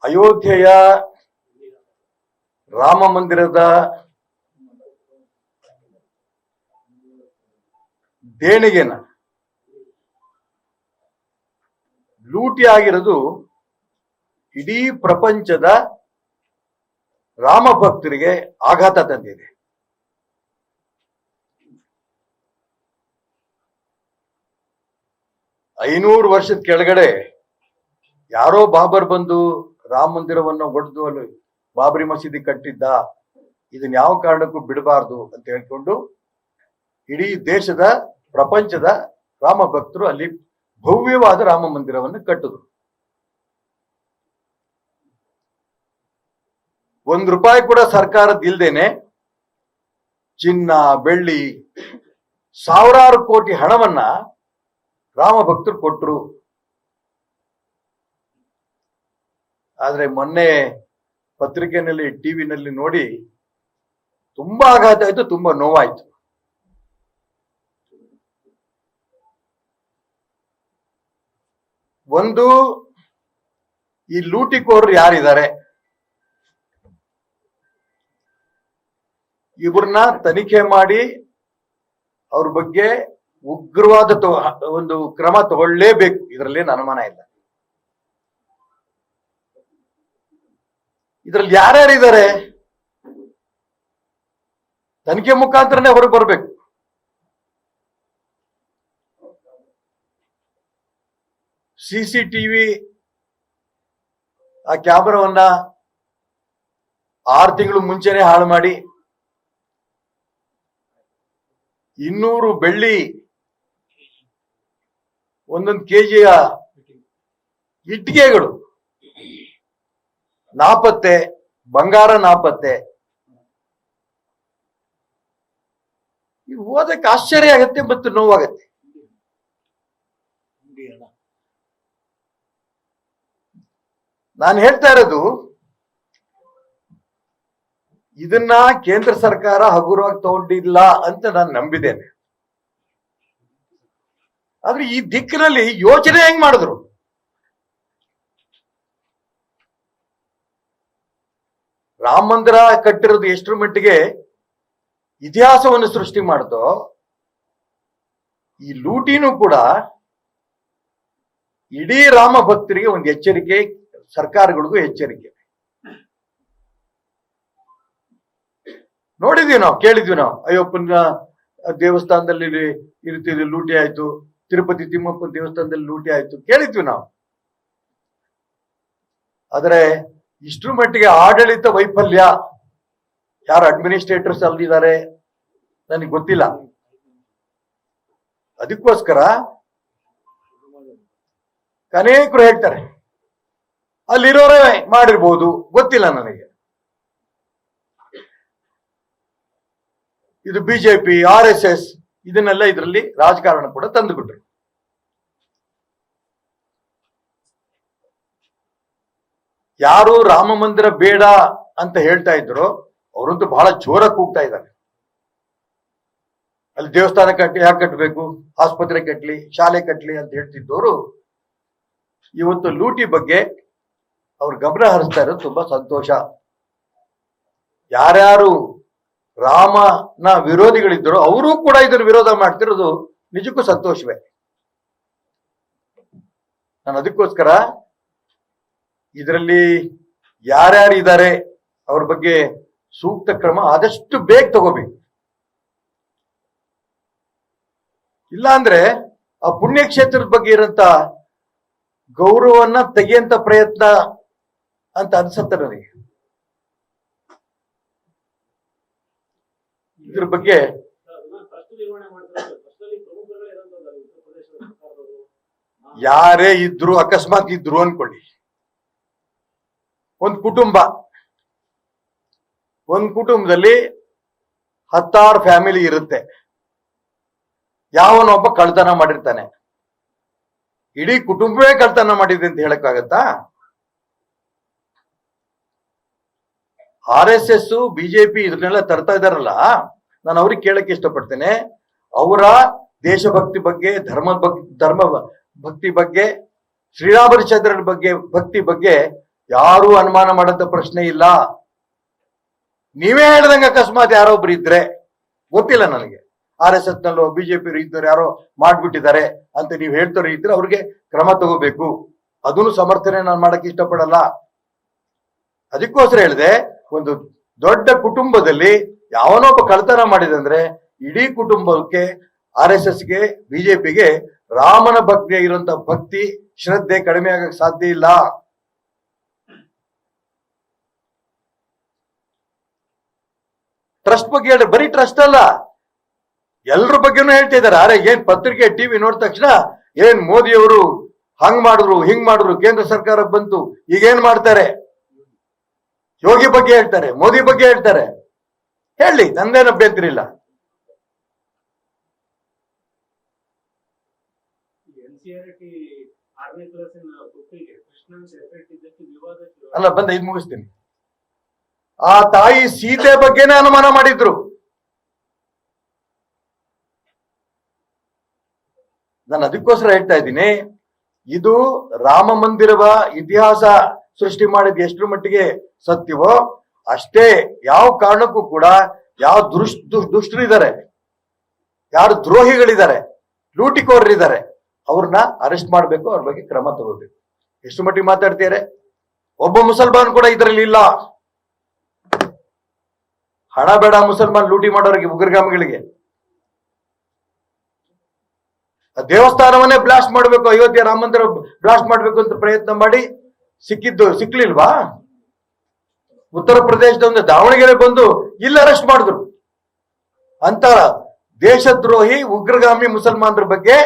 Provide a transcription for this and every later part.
ಅಯೋಧ್ಯೆಯ ರಾಮ ಮಂದಿರದ ದೇಣಿಗೆನ ಲೂಟಿ ಆಗಿರೋದು ಇಡೀ ಪ್ರಪಂಚದ ರಾಮ ಭಕ್ತರಿಗೆ ಆಘಾತ ತಂದಿದೆ. ಐನೂರು ವರ್ಷದ ಕೆಳಗಡೆ ಯಾರೋ ಬಾಬರ್ ಬಂದು ರಾಮ ಮಂದಿರವನ್ನು ಒಡೆದು ಅಲ್ಲಿ ಬಾಬರಿ ಮಸೀದಿ ಕಟ್ಟಿದ್ದ, ಇದನ್ನ ಯಾವ ಕಾರಣಕ್ಕೂ ಬಿಡಬಾರ್ದು ಅಂತ ಹೇಳ್ಕೊಂಡು ಇಡೀ ದೇಶದ ಪ್ರಪಂಚದ ರಾಮ ಭಕ್ತರು ಅಲ್ಲಿ ಭವ್ಯವಾದ ರಾಮ ಮಂದಿರವನ್ನು ಕಟ್ಟಿದ್ರು. ₹1 ಕೂಡ ಸರ್ಕಾರದಿಲ್ದೇನೆ ಚಿನ್ನ ಬೆಳ್ಳಿ ಸಾವಿರಾರು ಕೋಟಿ ಹಣವನ್ನ ರಾಮ ಭಕ್ತರು ಕೊಟ್ಟರು. ಆದ್ರೆ ಮೊನ್ನೆ ಪತ್ರಿಕೆಯಲ್ಲಿ ಟಿವಿನಲ್ಲಿ ನೋಡಿ ತುಂಬಾ ಆಘಾತ ಆಯ್ತು, ತುಂಬಾ ನೋವಾಯ್ತು. ಒಂದು, ಈ ಲೂಟಿಕೋರರು ಯಾರಿದ್ದಾರೆ ಇವ್ರನ್ನ ತನಿಖೆ ಮಾಡಿ ಅವ್ರ ಬಗ್ಗೆ ಉಗ್ರವಾದ ಒಂದು ಕ್ರಮ ತಗೊಳ್ಳೇಬೇಕು, ಇದರಲ್ಲಿ ಅನುಮಾನ ಇಲ್ಲ. ಇದರಲ್ಲಿ ಯಾರ್ಯಾರಿದ್ದಾರೆ ತನಿಖೆ ಮುಖಾಂತರನೇ ಹೊರಗೆ ಬರ್ಬೇಕು. CCTV ಆ ಕ್ಯಾಮರಾವನ್ನ 6 ತಿಂಗಳು ಮುಂಚೆನೆ ಹಾಳು ಮಾಡಿ 200 ಬೆಳ್ಳಿ 1 ಕೆಜಿಯ ಇಟ್ಟಿಗೆಗಳು ನಾಪತ್ತೆ, ಬಂಗಾರ ನಾಪತ್ತೆ. ಇದು ಓದಕ್ಕೆ ಆಶ್ಚರ್ಯ ಆಗತ್ತೆ ಮತ್ತು ನೋವಾಗತ್ತೆ. ನಾನು ಹೇಳ್ತಾ ಇರೋದು ಇದನ್ನ ಕೇಂದ್ರ ಸರ್ಕಾರ ಹಗುರವಾಗಿ ತಗೊಂಡಿಲ್ಲ ಅಂತ ನಾನು ನಂಬಿದ್ದೇನೆ. ಆದ್ರೆ ಈ ದಿಕ್ಕಿನಲ್ಲಿ ಯೋಚನೆ ಹೆಂಗ್ ಮಾಡಿದ್ರು? ರಾಮ ಮಂದಿರ ಕಟ್ಟಿರೋದು ಎಷ್ಟರ ಮಟ್ಟಿಗೆ ಇತಿಹಾಸವನ್ನು ಸೃಷ್ಟಿ ಮಾಡ್ತೋ, ಈ ಲೂಟಿನೂ ಕೂಡ ಇಡೀ ರಾಮ ಭಕ್ತರಿಗೆ ಒಂದು ಎಚ್ಚರಿಕೆ, ಸರ್ಕಾರಗಳಿಗೂ ಎಚ್ಚರಿಕೆ. ನೋಡಿದ್ವಿ ನಾವು, ಕೇಳಿದ್ವಿ ನಾವು, ಅಯ್ಯಪ್ಪನ ದೇವಸ್ಥಾನದಲ್ಲಿ ಈ ರೀತಿ ಲೂಟಿ ಆಯ್ತು, ತಿರುಪತಿ ತಿಮ್ಮಪ್ಪನ ದೇವಸ್ಥಾನದಲ್ಲಿ ಲೂಟಿ ಆಯ್ತು, ಕೇಳಿದ್ವಿ ನಾವು. ಆದ್ರೆ ಇಷ್ಟರ ಮಟ್ಟಿಗೆ ಆಡಳಿತ ವೈಫಲ್ಯ, ಯಾರು ಅಡ್ಮಿನಿಸ್ಟ್ರೇಟರ್ಸ್ ಅಲ್ಲಿದ್ದಾರೆ ನನಗೆ ಗೊತ್ತಿಲ್ಲ. ಅದಕ್ಕೋಸ್ಕರ ಅನೇಕರು ಹೇಳ್ತಾರೆ ಅಲ್ಲಿರೋರೇ ಮಾಡಿರ್ಬೋದು, ಗೊತ್ತಿಲ್ಲ ನನಗೆ. ಇದು ಬಿಜೆಪಿ RSS ಇದನ್ನೆಲ್ಲ ಇದರಲ್ಲಿ ರಾಜಕಾರಣ ಕೂಡ ತಂದುಬಿಟ್ರು. ಯಾರು ರಾಮ ಮಂದಿರ ಬೇಡ ಅಂತ ಹೇಳ್ತಾ ಇದ್ರು ಅವರಂತೂ ಬಹಳ ಜೋರಾಗಿ ಕೂಗ್ತಾ ಇದ್ದಾರೆ. ಅಲ್ಲಿ ದೇವಸ್ಥಾನ ಯಾಕೆ ಕಟ್ಟಬೇಕು, ಆಸ್ಪತ್ರೆ ಕಟ್ಲಿ, ಶಾಲೆ ಕಟ್ಲಿ ಅಂತ ಹೇಳ್ತಿದ್ದವರು ಇವತ್ತು ಲೂಟಿ ಬಗ್ಗೆ ಅವ್ರ ಗಮನ ಹರಿಸ್ತಾ ಇರೋದು ತುಂಬಾ ಸಂತೋಷ. ಯಾರ್ಯಾರು ರಾಮನ ವಿರೋಧಿಗಳಿದ್ದರು ಅವರೂ ಕೂಡ ಇದನ್ನು ವಿರೋಧ ಮಾಡ್ತಿರೋದು ನಿಜಕ್ಕೂ ಸಂತೋಷವೇ. ನಾನು ಅದಕ್ಕೋಸ್ಕರ ಇದರಲ್ಲಿ ಯಾರ್ಯಾರು ಇದ್ದಾರೆ ಅವ್ರ ಬಗ್ಗೆ ಸೂಕ್ತ ಕ್ರಮ ಆದಷ್ಟು ಬೇಗ ತಗೋಬೇಕು. ಇಲ್ಲ ಅಂದ್ರೆ ಆ ಪುಣ್ಯಕ್ಷೇತ್ರದ ಬಗ್ಗೆ ಇರೋಂತ ಗೌರವನ್ನ ತೆಗೆಯಂತ ಪ್ರಯತ್ನ ಅಂತ ಅನ್ಸುತ್ತೆ ನನಗೆ. ಇದ್ರ ಬಗ್ಗೆ ಯಾರೇ ಇದ್ರು, ಅಕಸ್ಮಾತ್ ಇದ್ರು ಅನ್ಕೊಳ್ಳಿ, ಒಂದು ಕುಟುಂಬದಲ್ಲಿ 10 ಫ್ಯಾಮಿಲಿ ಇರುತ್ತೆ. ಯಾವನೊಬ್ಬ ಕಳ್ತನ ಮಾಡಿರ್ತಾನೆ, ಇಡೀ ಕುಟುಂಬವೇ ಕಳ್ತನ ಮಾಡಿದೆ ಅಂತ ಹೇಳಕ್ಕಾಗತ್ತಾ? RSS ಬಿಜೆಪಿ ಇದನ್ನೆಲ್ಲ ತರ್ತಾ ಇದಾರಲ್ಲ, ನಾನು ಅವ್ರಿಗೆ ಕೇಳಕ್ಕೆ ಇಷ್ಟಪಡ್ತೇನೆ. ಅವರ ದೇಶಭಕ್ತಿ ಬಗ್ಗೆ, ಧರ್ಮ ಭಕ್ತಿ ಬಗ್ಗೆ, ಶ್ರೀರಾಮಚಂದ್ರನ ಬಗ್ಗೆ ಭಕ್ತಿ ಬಗ್ಗೆ ಯಾರು ಅನುಮಾನ ಮಾಡಂತ ಪ್ರಶ್ನೆ ಇಲ್ಲ. ನೀವೇ ಹೇಳ್ದಂಗೆ ಅಕಸ್ಮಾತ್ ಯಾರೊಬ್ರು ಇದ್ರೆ, ಗೊತ್ತಿಲ್ಲ ನನಗೆ, RSS ನಲ್ಲೋ ಬಿಜೆಪಿ ಇದ್ದವ್ರು ಯಾರೋ ಮಾಡ್ಬಿಟ್ಟಿದ್ದಾರೆ ಅಂತ ನೀವು ಹೇಳ್ತಾರೆ ಇದ್ರೆ ಅವ್ರಿಗೆ ಕ್ರಮ ತಗೋಬೇಕು. ಅದನ್ನು ಸಮರ್ಥನೆ ನಾನು ಮಾಡಕ್ಕೆ ಇಷ್ಟಪಡಲ್ಲ. ಅದಕ್ಕೋಸ್ಕರ ಹೇಳಿದೆ, ಒಂದು ದೊಡ್ಡ ಕುಟುಂಬದಲ್ಲಿ ಯಾವನೊಬ್ಬ ಕಳ್ತನ ಮಾಡಿದಂದ್ರೆ ಇಡೀ ಕುಟುಂಬಕ್ಕೆ, RSSಗೆ, ಬಿಜೆಪಿಗೆ ರಾಮನ ಬಗ್ಗೆ ಇರುವಂತ ಭಕ್ತಿ ಶ್ರದ್ಧೆ ಕಡಿಮೆ ಆಗಕ್ಕೆ ಸಾಧ್ಯ ಇಲ್ಲ. ಟ್ರಸ್ಟ್ ಬಗ್ಗೆ ಹೇಳಿ, ಬರೀ ಟ್ರಸ್ಟ್ ಅಲ್ಲ, ಎಲ್ರ ಬಗ್ಗೆನೂ ಹೇಳ್ತಾ ಇದ್ದಾರೆ. ಅರೆ ಏನ್ ಪತ್ರಿಕೆ ಟಿವಿ ನೋಡಿದ ತಕ್ಷಣ ಏನ್ ಮೋದಿಯವರು ಹಂಗ್ ಮಾಡಿದ್ರು ಹಿಂಗ್ ಮಾಡಿದ್ರು, ಕೇಂದ್ರ ಸರ್ಕಾರ ಬಂತು, ಈಗೇನ್ ಮಾಡ್ತಾರೆ, ಯೋಗಿ ಬಗ್ಗೆ ಹೇಳ್ತಾರೆ, ಮೋದಿ ಬಗ್ಗೆ ಹೇಳ್ತಾರೆ, ಹೇಳಿ, ನಂದೇನು ಅಭ್ಯಂತರ ಇಲ್ಲ. ಅಲ್ಲ ಬಂದ ಇದು ಮುಗಿಸ್ತೀನಿ. ಆ ತಾಯಿ ಸೀತೆ ಬಗ್ಗೆನೇ ಅನುಮಾನ ಮಾಡಿದ್ರು. ನಾನು ಅದಕ್ಕೋಸ್ಕರ ಹೇಳ್ತಾ ಇದ್ದೀನಿ, ಇದು ರಾಮ ಮಂದಿರವ ಇತಿಹಾಸ ಸೃಷ್ಟಿ ಮಾಡಿದ ಎಷ್ಟರ ಮಟ್ಟಿಗೆ ಸತ್ಯವೋ ಅಷ್ಟೇ ಯಾವ ಕಾರಣಕ್ಕೂ ಕೂಡ ಯಾವ ದುಷ್ಟರಿದ್ದಾರೆ, ಯಾರು ದ್ರೋಹಿಗಳಿದ್ದಾರೆ, ಲೂಟಿಕೋರರಿದ್ದಾರೆ, ಅವ್ರನ್ನ ಅರೆಸ್ಟ್ ಮಾಡಬೇಕು, ಅವ್ರ ಬಗ್ಗೆ ಕ್ರಮ ತಗೋಬೇಕು. ಎಷ್ಟು ಮಟ್ಟಿಗೆ ಮಾತಾಡ್ತೀರಾ? ಒಬ್ಬ ಮುಸಲ್ಮಾನ್ ಕೂಡ ಇದರಲ್ಲಿ ಇಲ್ಲ. ಹಣ ಬೇಡ ಮುಸಲ್ಮಾನ್ ಲೂಟಿ ಮಾಡೋರಿಗೆ, ಉಗ್ರಗಾಮಿಗಳಿಗೆ. ದೇವಸ್ಥಾನವನ್ನೇ ಬ್ಲಾಸ್ಟ್ ಮಾಡಬೇಕು, ಅಯೋಧ್ಯೆ ರಾಮ ಮಂದಿರ ಬ್ಲಾಸ್ಟ್ ಮಾಡಬೇಕು ಅಂತ ಪ್ರಯತ್ನ ಮಾಡಿ ಸಿಕ್ಲಿಲ್ವಾ? ಉತ್ತರ ಪ್ರದೇಶದ ಒಂದು ದಾವಣಗೆರೆ ಬಂದು ಇಲ್ಲಿ ಅರೆಸ್ಟ್ ಮಾಡಿದ್ರು. ಅಂತ ದೇಶದ್ರೋಹಿ ಉಗ್ರಗಾಮಿ ಮುಸಲ್ಮಾನರ ಬಗ್ಗೆ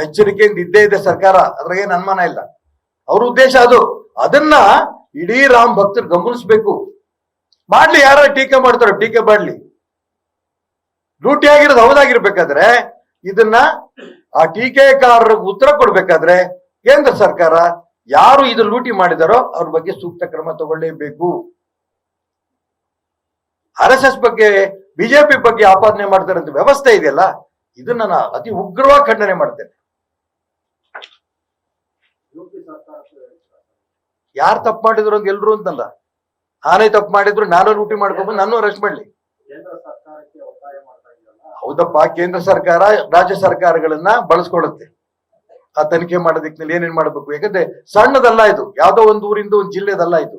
ಎಚ್ಚರಿಕೆಯಿಂದ ಇದ್ದೇ ಇದೆ ಸರ್ಕಾರ, ಅದ್ರಾಗೇನು ಅನುಮಾನ ಇಲ್ಲ. ಅವ್ರ ಉದ್ದೇಶ ಅದು. ಅದನ್ನ ಇಡೀ ರಾಮ್ ಭಕ್ತರು ಗಮನಿಸ್ಬೇಕು. ಮಾಡ್ಲಿ, ಯಾರ ಟೀಕೆ ಮಾಡ್ತಾರೋ ಟೀಕೆ ಮಾಡ್ಲಿ. ಲೂಟಿ ಆಗಿರೋದು ಹೌದಾಗಿರ್ಬೇಕಾದ್ರೆ ಇದನ್ನ ಆ ಟೀಕೆಕಾರರಿಗೆ ಉತ್ತರ ಕೊಡ್ಬೇಕಾದ್ರೆ ಕೇಂದ್ರ ಸರ್ಕಾರ ಯಾರು ಇದು ಲೂಟಿ ಮಾಡಿದಾರೋ ಅವ್ರ ಬಗ್ಗೆ ಸೂಕ್ತ ಕ್ರಮ ತಗೊಳ್ಳೇಬೇಕು. RSS ಬಗ್ಗೆ, ಬಿಜೆಪಿ ಬಗ್ಗೆ ಆಪಾದನೆ ಮಾಡ್ತಾರೆ ಅಂತ ವ್ಯವಸ್ಥೆ ಇದೆಯಲ್ಲ, ಇದನ್ನ ನಾನು ಅತಿ ಉಗ್ರವಾಗಿ ಖಂಡನೆ ಮಾಡ್ತೇನೆ. ಯಾರು ತಪ್ಪು ಮಾಡಿದ್ರು ಅಂತ ಎಲ್ರು ಅಂತಲ್ಲ, ನಾನೇ ತಪ್ಪು ಮಾಡಿದ್ರು ನಾನು ಲೂಟಿ ಮಾಡ್ಕೊಂಡ್ಬಂದು ನಾನು ಅರೆಸ್ಟ್ ಮಾಡ್ಲಿ. ಹೌದಪ್ಪ, ಕೇಂದ್ರ ಸರ್ಕಾರ ರಾಜ್ಯ ಸರ್ಕಾರಗಳನ್ನ ಬಳಸ್ಕೊಳ್ಳುತ್ತೆ ಆ ತನಿಖೆ ಮಾಡೋದಕ್ಕೆ ಏನೇನ್ ಮಾಡ್ಬೇಕು. ಯಾಕಂದ್ರೆ ಸಣ್ಣದಲ್ಲ ಇದು, ಯಾವ್ದೋ ಒಂದು ಊರಿಂದ ಒಂದು ಜಿಲ್ಲೆದಲ್ಲ ಇದು.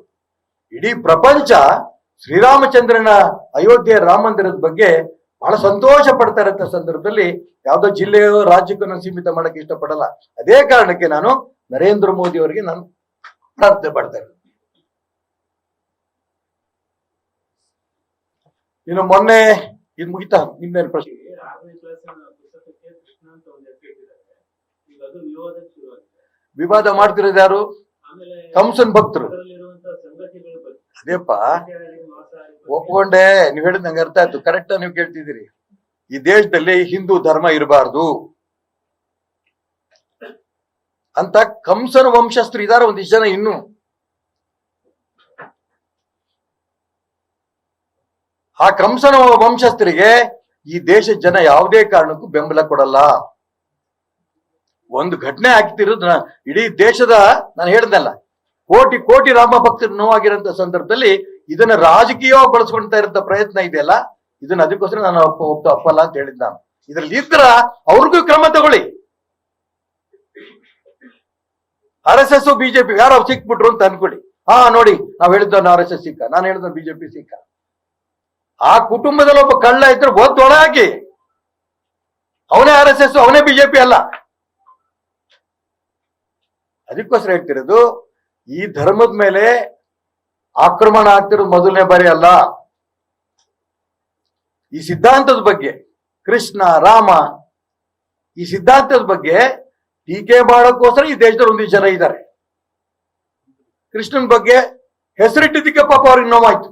ಇಡೀ ಪ್ರಪಂಚ ಶ್ರೀರಾಮಚಂದ್ರನ ಅಯೋಧ್ಯೆ ರಾಮ ಮಂದಿರದ ಬಗ್ಗೆ ಬಹಳ ಸಂತೋಷ ಪಡ್ತಾ ಇರೋ ಸಂದರ್ಭದಲ್ಲಿ ಯಾವ್ದೋ ಜಿಲ್ಲೆಯೋ ರಾಜ್ಯಕ್ಕೂ ನಾನು ಸೀಮಿತ ಮಾಡಕ್ಕೆ ಇಷ್ಟಪಡಲ್ಲ. ಅದೇ ಕಾರಣಕ್ಕೆ ನಾನು ನರೇಂದ್ರ ಮೋದಿ ಅವರಿಗೆ ನಾನು ಪ್ರಾರ್ಥನೆ ಮಾಡ್ತೇನೆ. ಇನ್ನು ಮೊನ್ನೆ ಇದು ಮುಗಿತಾ, ನಿಮ್ಮೇನು ಪ್ರಶ್ನೆ? ವಿವಾದ ಮಾಡ್ತಿರೋದು ಯಾರು? ಕಂಸನ್ ಭಕ್ತರು. ಅದೇಪ್ಪ ಒಪ್ಕೊಂಡೆ, ನೀವ್ ಹೇಳಿದ್ ನಂಗೆ ಅರ್ಥ ಆಯ್ತು, ಕರೆಕ್ಟ್ ನೀವು ಕೇಳ್ತಿದ್ದೀರಿ. ಈ ದೇಶದಲ್ಲಿ ಹಿಂದೂ ಧರ್ಮ ಇರಬಾರ್ದು ಅಂತ ಕಂಸನ ವಂಶಸ್ಥರು ಇದಾರೆ ಒಂದಿಷ್ಟು ಜನ. ಇನ್ನು ಆ ಕಂಸನ ವಂಶಸ್ಥರಿಗೆ ಈ ದೇಶದ ಜನ ಯಾವುದೇ ಕಾರಣಕ್ಕೂ ಬೆಂಬಲ ಕೊಡಲ್ಲ. ಒಂದು ಘಟನೆ ಆಗ್ತಿರೋದು ಇಡೀ ದೇಶದ, ನಾನು ಹೇಳ್ದಲ್ಲ, ಕೋಟಿ ಕೋಟಿ ರಾಮ ಭಕ್ತರು ನೋವಾಗಿರೋಂಥ ಸಂದರ್ಭದಲ್ಲಿ ಇದನ್ನ ರಾಜಕೀಯವಾಗಿ ಬಳಸ್ಕೊಳ್ತಾ ಇರೋ ಪ್ರಯತ್ನ ಇದೆಯಲ್ಲ, ಇದನ್ನ ಅದಕ್ಕೋಸ್ಕರ ನಾನು ಒಪ್ಪಲ್ಲ ಅಂತ ಹೇಳಿದ್. ನಾನು ಇದ್ರಲ್ಲಿ ಇದ್ರ ಅವ್ರಿಗೂ ಕ್ರಮ ತಗೊಳ್ಳಿ. RSS ಬಿಜೆಪಿ ಯಾರೋ ಸಿಕ್ಬಿಟ್ರು ಅಂತ ಅನ್ಕೊಳ್ಳಿ, ನೋಡಿ ನಾವ್ ಹೇಳಿದ್ದ RSS ಸಿಕ್ಕ, ನಾನು ಹೇಳಿದ ಬಿಜೆಪಿ ಸಿಕ್ಕ. ಆ ಕುಟುಂಬದಲ್ಲಿ ಒಬ್ಬ ಕಳ್ಳ ಇದ್ರೆ ಒಳ ಹಾಕಿ, ಅವನೇ RSS, ಅವನೇ ಬಿಜೆಪಿ ಅಲ್ಲ. ಅದಕ್ಕೋಸ್ಕರ ಹೇಳ್ತಿರೋದು, ಈ ಧರ್ಮದ ಮೇಲೆ ಆಕ್ರಮಣ ಆಗ್ತಿರೋದು ಮೊದಲನೇ ಬಾರಿ ಅಲ್ಲ. ಈ ಸಿದ್ಧಾಂತದ ಬಗ್ಗೆ, ಕೃಷ್ಣ ರಾಮ ಈ ಸಿದ್ಧಾಂತದ ಬಗ್ಗೆ ಟೀಕೆ ಮಾಡೋಕ್ಕೋಸ್ಕರ ಈ ದೇಶದಲ್ಲಿ ಒಂದಿಷ್ಟು ಜನ ಇದ್ದಾರೆ. ಕೃಷ್ಣನ್ ಬಗ್ಗೆ ಹೆಸರಿಟ್ಟಿದ್ದಕ್ಕೆ ಪಾಪ ಅವ್ರಿಗೆ ನೋವಾಯ್ತು.